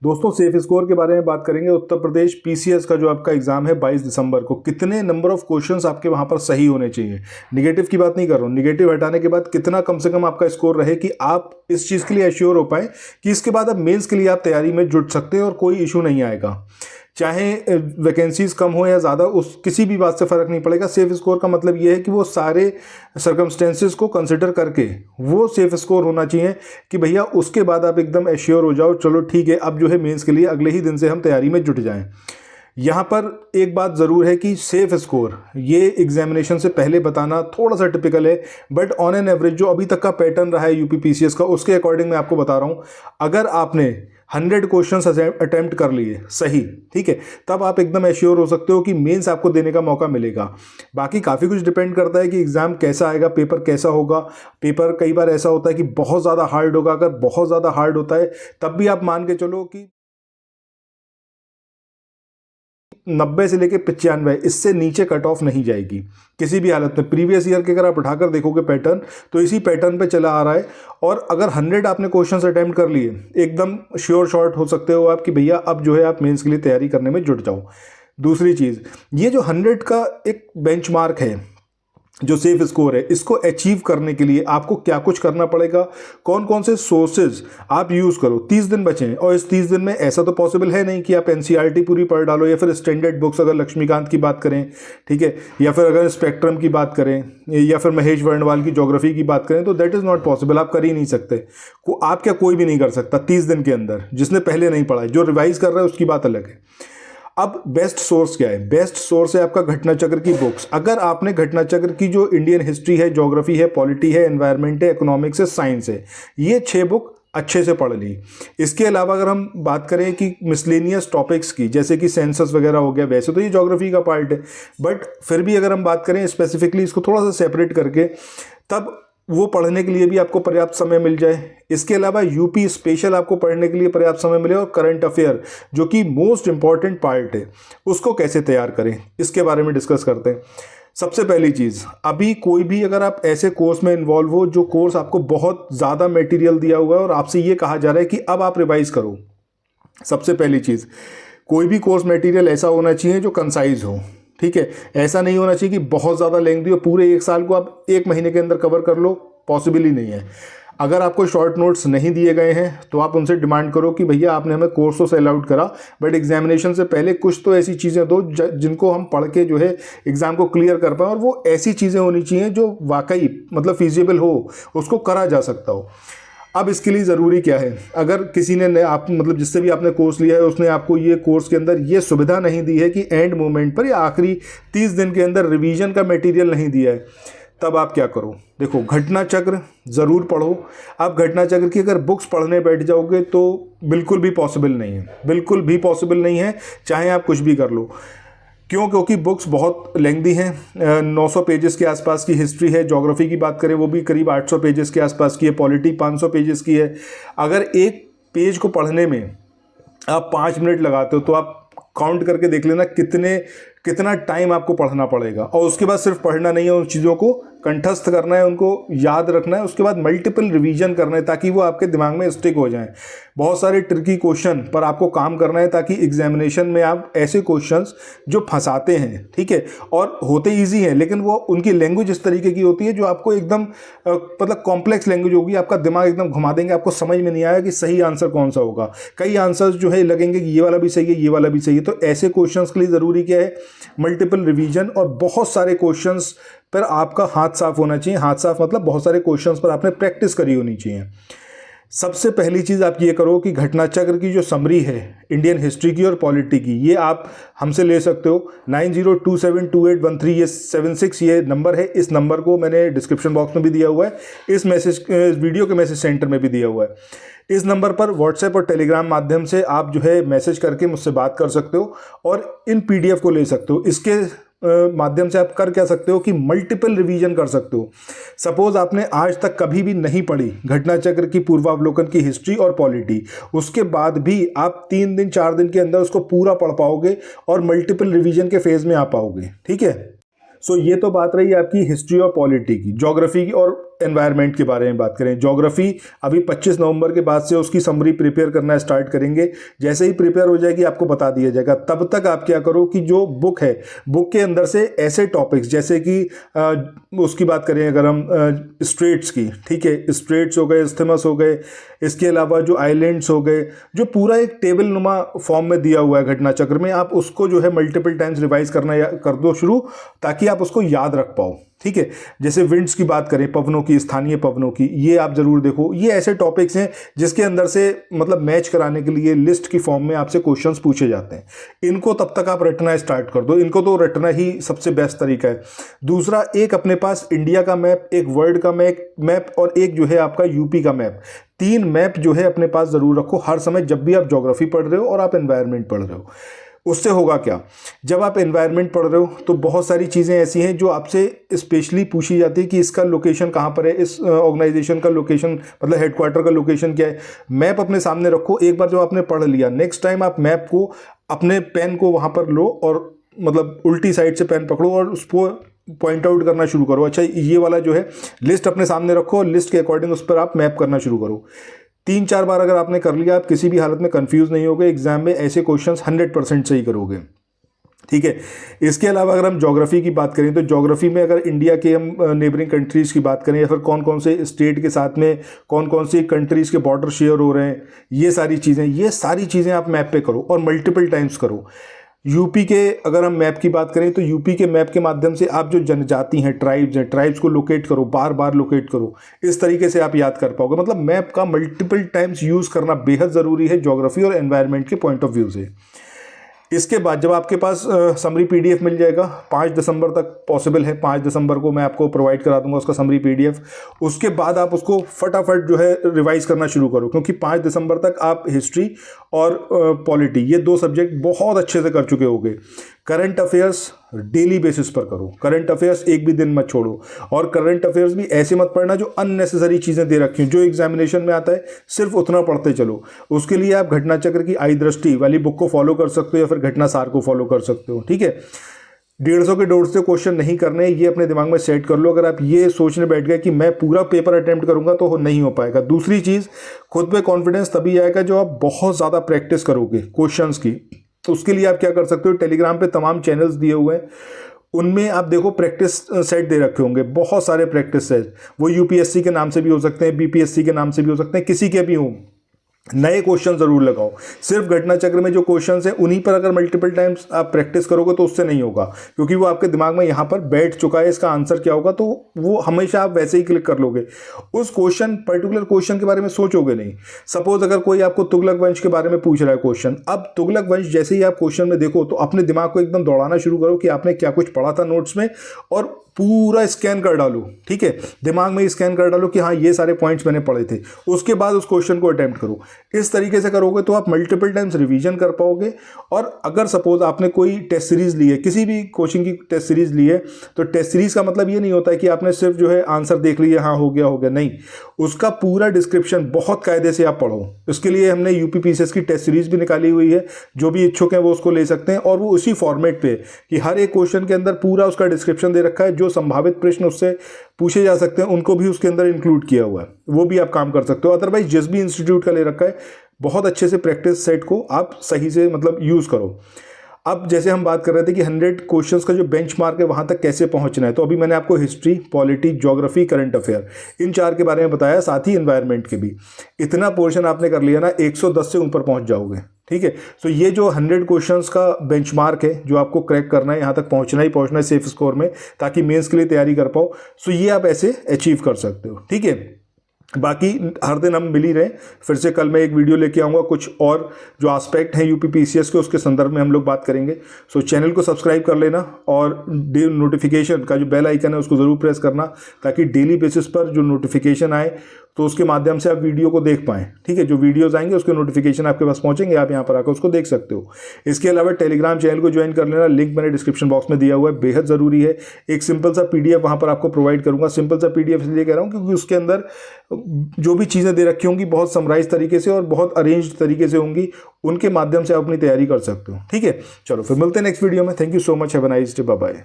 दोस्तों safe score के बारे में बात करेंगे। उत्तर प्रदेश पीसीएस का जो आपका एग्जाम है 22 दिसंबर को, कितने नंबर ऑफ क्वेश्चंस आपके वहां पर सही होने चाहिए। निगेटिव की बात नहीं कर रहा हूँ, निगेटिव हटाने के बाद कितना कम से कम आपका स्कोर रहे कि आप इस चीज़ के लिए एश्योर हो पाए कि इसके बाद अब मेंस के लिए आप तैयारी में जुट सकते हैं और कोई इशू नहीं आएगा। चाहे वैकेंसीज कम हो या ज़्यादा, उस किसी भी बात से फ़र्क नहीं पड़ेगा। सेफ स्कोर का मतलब ये है कि वो सारे सर्कमस्टेंसेस को कंसिडर करके वो सेफ स्कोर होना चाहिए कि भैया उसके बाद आप एकदम एश्योर हो जाओ, चलो ठीक है अब जो है मेंस के लिए अगले ही दिन से हम तैयारी में जुट जाएं। यहाँ पर एक बात ज़रूर है कि सेफ स्कोर ये एग्जामिनेशन से पहले बताना थोड़ा सा टिपिकल है, बट ऑन एन एवरेज जो अभी तक का पैटर्न रहा है यूपी पीसीएस का, उसके अकॉर्डिंग मैं आपको बता रहा हूँ। अगर आपने 100 क्वेश्चंस अटेम्प्ट कर लिए सही, ठीक है, तब आप एकदम एश्योर हो सकते हो कि मेंस आपको देने का मौका मिलेगा। बाकी काफ़ी कुछ डिपेंड करता है कि एग्ज़ाम कैसा आएगा, पेपर कैसा होगा। पेपर कई बार ऐसा होता है कि बहुत ज़्यादा हार्ड होगा। अगर बहुत ज़्यादा हार्ड होता है तब भी आप मान के चलो कि 90 से लेके 95 इससे नीचे कट ऑफ नहीं जाएगी किसी भी हालत में। प्रीवियस ईयर के अगर आप उठाकर देखोगे पैटर्न, तो इसी पैटर्न पे चला आ रहा है। और अगर 100 आपने क्वेश्चंस अटेम्प्ट कर लिए, एकदम श्योर शॉट हो सकते हो आप कि भैया अब जो है आप मेंस के लिए तैयारी करने में जुट जाओ। दूसरी चीज़, ये जो 100 का एक बेंचमार्क है, जो सेफ स्कोर है, इसको अचीव करने के लिए आपको क्या कुछ करना पड़ेगा, कौन कौन से सोर्सेज आप यूज़ करो। 30 दिन बचे हैं और इस 30 दिन में ऐसा तो पॉसिबल है नहीं कि आप एनसीईआरटी पूरी पढ़ डालो या फिर स्टैंडर्ड बुक्स, अगर लक्ष्मीकांत की बात करें, ठीक है, या फिर अगर स्पेक्ट्रम की बात करें या फिर महेश वर्णवाल की ज्योग्राफी की बात करें, तो दैट इज़ नॉट पॉसिबल। आप कर ही नहीं सकते। आप क्या, कोई भी नहीं कर सकता 30 दिन के अंदर, जिसने पहले नहीं पढ़ा है। जो रिवाइज कर रहा है उसकी बात अलग है। अब बेस्ट सोर्स क्या है? बेस्ट सोर्स है आपका घटना चक्र की बुक्स। अगर आपने घटना चक्र की जो इंडियन हिस्ट्री है, ज्योग्राफी है, पॉलिटी है, एनवायरनमेंट है, इकोनॉमिक्स है, साइंस है, ये 6 बुक अच्छे से पढ़ ली। इसके अलावा अगर हम बात करें कि मिसलेनियस टॉपिक्स की, जैसे कि सेंसस वगैरह हो गया, वैसे तो ये ज्योग्राफी का पार्ट है, बट फिर भी अगर हम बात करें स्पेसिफिकली इसको थोड़ा सा सेपरेट करके, तब वो पढ़ने के लिए भी आपको पर्याप्त समय मिल जाए। इसके अलावा यूपी स्पेशल आपको पढ़ने के लिए पर्याप्त समय मिले। और करंट अफेयर जो कि मोस्ट इंपॉर्टेंट पार्ट है, उसको कैसे तैयार करें, इसके बारे में डिस्कस करते हैं। सबसे पहली चीज़, अभी कोई भी अगर आप ऐसे कोर्स में इन्वॉल्व हो जो कोर्स आपको बहुत ज़्यादा मटेरियल दिया हुआ है और आपसे ये कहा जा रहा है कि अब आप रिवाइज करो, सबसे पहली चीज़, कोई भी कोर्स मटेरियल ऐसा होना चाहिए जो कंसाइज हो। ठीक है, ऐसा नहीं होना चाहिए कि बहुत ज़्यादा लेंथी हो, पूरे 1 साल को आप 1 महीने के अंदर कवर कर लो, पॉसिबल ही नहीं है। अगर आपको शॉर्ट नोट्स नहीं दिए गए हैं तो आप उनसे डिमांड करो कि भैया आपने हमें कोर्स तो सेल आउट करा, बट एग्जामिनेशन से पहले कुछ तो ऐसी चीज़ें दो जिनको हम पढ़ के जो है एग्ज़ाम को क्लियर कर पाएँ। और वो ऐसी चीज़ें होनी चाहिए जो वाकई मतलब फिजिबल हो, उसको करा जा सकता हो। अब इसके लिए ज़रूरी क्या है, अगर किसी ने आप मतलब जिससे भी आपने कोर्स लिया है उसने आपको ये कोर्स के अंदर ये सुविधा नहीं दी है कि एंड मोमेंट पर या आखिरी 30 दिन के अंदर रिवीजन का मटेरियल नहीं दिया है, तब आप क्या करो। देखो, घटना चक्र ज़रूर पढ़ो। आप घटना चक्र की अगर बुक्स पढ़ने बैठ जाओगे तो बिल्कुल भी पॉसिबल नहीं है, बिल्कुल भी पॉसिबल नहीं है, चाहे आप कुछ भी कर लो। क्यों? क्योंकि बुक्स बहुत लेंथी हैं। 900 पेजेस के आसपास की हिस्ट्री है। ज्योग्राफी की बात करें वो भी करीब 800 पेजेस के आसपास की है। पॉलिटी 500 पेजेस की है। अगर एक पेज को पढ़ने में आप 5 मिनट लगाते हो तो आप काउंट करके देख लेना कितना टाइम आपको पढ़ना पड़ेगा। और उसके बाद सिर्फ पढ़ना नहीं है, उन चीज़ों को कंठस्थ करना है, उनको याद रखना है, उसके बाद मल्टीपल रिवीजन करना है ताकि वो आपके दिमाग में स्टिक हो जाएं। बहुत सारे ट्रिकी क्वेश्चन पर आपको काम करना है ताकि एग्जामिनेशन में आप ऐसे क्वेश्चंस जो फंसाते हैं, ठीक है, और होते इजी हैं, लेकिन वो उनकी लैंग्वेज इस तरीके की होती है जो आपको एकदम मतलब कॉम्प्लेक्स लैंग्वेज होगी, आपका दिमाग एकदम घुमा देंगे, आपको समझ में नहीं आएगा कि सही आंसर कौन सा होगा। कई आंसर्स जो है लगेंगे कि ये वाला भी सही है, ये वाला भी सही है। तो ऐसे क्वेश्चंस के लिए ज़रूरी क्या है, मल्टीपल रिवीजन और बहुत सारे क्वेश्चंस पर आपका हाथ साफ होना चाहिए। हाथ साफ मतलब बहुत सारे क्वेश्चंस पर आपने प्रैक्टिस करी होनी चाहिए। सबसे पहली चीज़ आप ये करो कि घटना चक्र की जो समरी है इंडियन हिस्ट्री की और पॉलिटी की, ये आप हमसे ले सकते हो। 90272813 ये 76 ये नंबर है। इस नंबर को मैंने डिस्क्रिप्शन बॉक्स में भी दिया हुआ है, इस वीडियो के मैसेज सेंटर में भी दिया हुआ है। इस नंबर पर व्हाट्सएप और टेलीग्राम माध्यम से आप जो है मैसेज करके मुझसे बात कर सकते हो और इन पीडीएफ को ले सकते हो। इसके माध्यम से आप कर क्या सकते हो कि मल्टीपल रिवीजन कर सकते हो। सपोज आपने आज तक कभी भी नहीं पढ़ी घटना चक्र की पूर्वावलोकन की हिस्ट्री और पॉलिटी, उसके बाद भी आप 3 दिन 4 दिन के अंदर उसको पूरा पढ़ पाओगे और मल्टीपल रिवीजन के फेज में आ पाओगे। ठीक है, सो ये तो बात रही आपकी हिस्ट्री और पॉलिटी की। ज्योग्राफी की और एनवायरनमेंट के बारे में बात करें, ज्योग्राफी अभी 25 नवंबर के बाद से उसकी समरी प्रिपेयर करना स्टार्ट करेंगे। जैसे ही प्रिपेयर हो जाएगी आपको बता दिया जाएगा। तब तक आप क्या करो कि जो बुक है, बुक के अंदर से ऐसे टॉपिक्स जैसे कि उसकी बात करें अगर हम स्ट्रेट्स की, ठीक है, स्ट्रेट्स हो गए, इस्थमस हो गए, इसके अलावा जो आइलैंड्स हो गए, जो पूरा एक टेबल नुमा फॉर्म में दिया हुआ है घटना चक्र में, आप उसको जो है मल्टीपल टाइम्स रिवाइज करना कर दो शुरू, ताकि आप उसको याद रख पाओ। ठीक है, जैसे विंड्स की बात करें, पवनों की, स्थानीय पवनों की, ये आप जरूर देखो। ये ऐसे टॉपिक्स हैं जिसके अंदर से मतलब मैच कराने के लिए लिस्ट की फॉर्म में आपसे क्वेश्चंस पूछे जाते हैं। इनको तब तक आप रटना स्टार्ट कर दो, इनको तो रटना ही सबसे बेस्ट तरीका है। दूसरा, एक अपने पास इंडिया का मैप, एक वर्ल्ड का मैप और एक जो है आपका यूपी का मैप, 3 मैप जो है अपने पास जरूर रखो हर समय, जब भी आप ज्योग्राफी पढ़ रहे हो और आप एनवायरनमेंट पढ़ रहे हो। उससे होगा क्या, जब आप एनवायरनमेंट पढ़ रहे हो तो बहुत सारी चीज़ें ऐसी हैं जो आपसे स्पेशली पूछी जाती है कि इसका लोकेशन कहाँ पर है, इस ऑर्गेनाइजेशन का लोकेशन मतलब हेडक्वार्टर का लोकेशन क्या है। मैप अपने सामने रखो। एक बार जब आपने पढ़ लिया, नेक्स्ट टाइम आप मैप को, अपने पेन को वहाँ पर लो और मतलब उल्टी साइड से पेन पकड़ो और उसको पॉइंट आउट करना शुरू करो। अच्छा, ये वाला जो है लिस्ट अपने सामने रखो और लिस्ट के अकॉर्डिंग उस पर आप मैप करना शुरू करो। 3-4 बार अगर आपने कर लिया, आप किसी भी हालत में कंफ्यूज नहीं होगे, एग्जाम में ऐसे क्वेश्चंस 100% सही करोगे। ठीक है, इसके अलावा अगर हम ज्योग्राफी की बात करें तो ज्योग्राफी में अगर इंडिया के हम नेबरिंग कंट्रीज़ की बात करें या फिर कौन कौन से स्टेट के साथ में कौन कौन सी कंट्रीज़ के बॉर्डर शेयर हो रहे हैं, ये सारी चीज़ें आप मैप पे करो और मल्टीपल टाइम्स करो। यूपी के अगर हम मैप की बात करें तो यूपी के मैप के माध्यम से आप जो जनजाति हैं, ट्राइब्स को लोकेट करो, बार बार लोकेट करो। इस तरीके से आप याद कर पाओगे। मतलब मैप का मल्टीपल टाइम्स यूज़ करना बेहद ज़रूरी है ज्योग्राफी और एनवायरनमेंट के पॉइंट ऑफ व्यू से। इसके बाद जब आपके पास समरी पीडीएफ मिल जाएगा, 5 दिसंबर तक पॉसिबल है, 5 दिसंबर को मैं आपको प्रोवाइड करा दूंगा उसका समरी पीडीएफ। उसके बाद आप उसको फटाफट जो है रिवाइज करना शुरू करो, क्योंकि 5 दिसंबर तक आप हिस्ट्री और पॉलिटी, ये 2 सब्जेक्ट बहुत अच्छे से कर चुके होंगे। करंट अफेयर्स डेली बेसिस पर करो, करंट अफेयर्स एक भी दिन मत छोड़ो। और करंट अफेयर्स भी ऐसे मत पढ़ना जो अननेसेसरी चीज़ें दे रखी हैं, जो एग्जामिनेशन में आता है सिर्फ उतना पढ़ते चलो। उसके लिए आप घटना चक्र की आई दृष्टि वाली बुक को फॉलो कर सकते हो या फिर घटना सार को फॉलो कर सकते हो। ठीक है, 150 के 150 क्वेश्चन नहीं करने, ये अपने दिमाग में सेट कर लो। अगर आप ये सोचने बैठ गए कि मैं पूरा पेपर अटेम्प्ट करूंगा तो नहीं हो पाएगा। दूसरी चीज़, खुद पे कॉन्फिडेंस तभी आएगा जो आप बहुत ज़्यादा प्रैक्टिस करोगे क्वेश्चंस की। तो उसके लिए आप क्या कर सकते हो, टेलीग्राम पे तमाम चैनल्स दिए हुए हैं, उनमें आप देखो प्रैक्टिस सेट दे रखे होंगे, बहुत सारे प्रैक्टिस सेट। वो यूपीएससी के नाम से भी हो सकते हैं, बीपीएससी के नाम से भी हो सकते हैं, किसी के भी हों। नए क्वेश्चन जरूर लगाओ। सिर्फ घटना चक्र में जो क्वेश्चंस हैं उन्हीं पर अगर मल्टीपल टाइम्स आप प्रैक्टिस करोगे तो उससे नहीं होगा, क्योंकि वो आपके दिमाग में यहाँ पर बैठ चुका है इसका आंसर क्या होगा, तो वो हमेशा आप वैसे ही क्लिक कर लोगे। उस पर्टिकुलर क्वेश्चन के बारे में सोचोगे नहीं। सपोज अगर कोई आपको तुगलक वंश के बारे में पूछ रहा है क्वेश्चन, अब तुगलक वंश जैसे ही आप क्वेश्चन में देखो तो अपने दिमाग को एकदम दौड़ाना शुरू करो कि आपने क्या कुछ पढ़ा था नोट्स में, और पूरा स्कैन कर डालो। ठीक है, दिमाग में स्कैन कर डालो कि हाँ ये सारे पॉइंट्स मैंने पढ़े थे। उसके बाद उस क्वेश्चन को अटेम्प्ट करो। इस तरीके से करोगे तो आप मल्टीपल टाइम्स रिवीजन कर पाओगे। और अगर सपोज आपने कोई टेस्ट सीरीज ली है, किसी भी कोचिंग की टेस्ट सीरीज ली है, तो टेस्ट सीरीज का मतलब ये नहीं होता है कि आपने सिर्फ जो है आंसर देख लिया, हाँ हो गया, नहीं। उसका पूरा डिस्क्रिप्शन बहुत कायदे से आप पढ़ो। इसके लिए हमने यूपीपीसीएस की टेस्ट सीरीज भी निकाली हुई है, जो भी इच्छुक हैं वो उसको ले सकते हैं। और वो उसी फॉर्मेट पे कि हर एक क्वेश्चन के अंदर पूरा उसका डिस्क्रिप्शन दे रखा है, जो संभावित प्रश्न उससे पूछे जा सकते हैं उनको भी उसके अंदर इंक्लूड किया हुआ है, वो भी आप काम कर सकते हो। अदरवाइज जिस भी इंस्टीट्यूट का ले रखा है, बहुत अच्छे से प्रैक्टिस सेट को आप सही से मतलब यूज़ करो। अब जैसे हम बात कर रहे थे कि 100 क्वेश्चंस का जो बेंचमार्क है वहाँ तक कैसे पहुँचना है, तो अभी मैंने आपको history, polity, geography, current affair, इन 4 के बारे में बताया, साथ ही एनवायरनमेंट के भी। इतना पोर्शन आपने कर लिया ना, 110 से ऊपर पहुँच जाओगे। ठीक है, तो ये जो 100 क्वेश्चंस का बेंचमार्क है जो आपको क्रैक करना है, यहाँ तक पहुँचना ही पहुँचना है सेफ स्कोर में, ताकि मेंस के लिए तैयारी कर पाओ। सो ये आप ऐसे अचीव कर सकते हो। ठीक है, बाकी हर दिन हम मिल ही रहे। फिर से कल मैं एक वीडियो लेके आऊँगा, कुछ और जो एस्पेक्ट हैं यूपीपीसीएस के, उसके संदर्भ में हम लोग बात करेंगे। सो चैनल को सब्सक्राइब कर लेना और नोटिफिकेशन का जो बेल आइकन है उसको ज़रूर प्रेस करना, ताकि डेली बेसिस पर जो नोटिफिकेशन आए तो उसके माध्यम से आप वीडियो को देख पाएँ। ठीक है, जो वीडियोज़ आएंगे उसके नोटिफिकेशन आपके पास पहुँचेंगे, आप यहाँ पर आकर उसको देख सकते हो। इसके अलावा टेलीग्राम चैनल को ज्वाइन कर लेना, लिंक मैंने डिस्क्रिप्शन बॉक्स में दिया हुआ है, बेहद ज़रूरी है। एक सिंपल सा पीडीएफ वहाँ पर आपको प्रोवाइड करूँगा। सिंपल सा पीडीएफ इसलिए कह रहा हूँ क्योंकि उसके अंदर जो भी चीज़ें दे रखी होंगी बहुत समराइज तरीके से और बहुत अरेंज्ड तरीके से होंगी, उनके माध्यम से आप अपनी तैयारी कर सकते हो। ठीक है, चलो फिर मिलते हैं नेक्स्ट वीडियो में। Thank you so much, have a nice day, bye bye.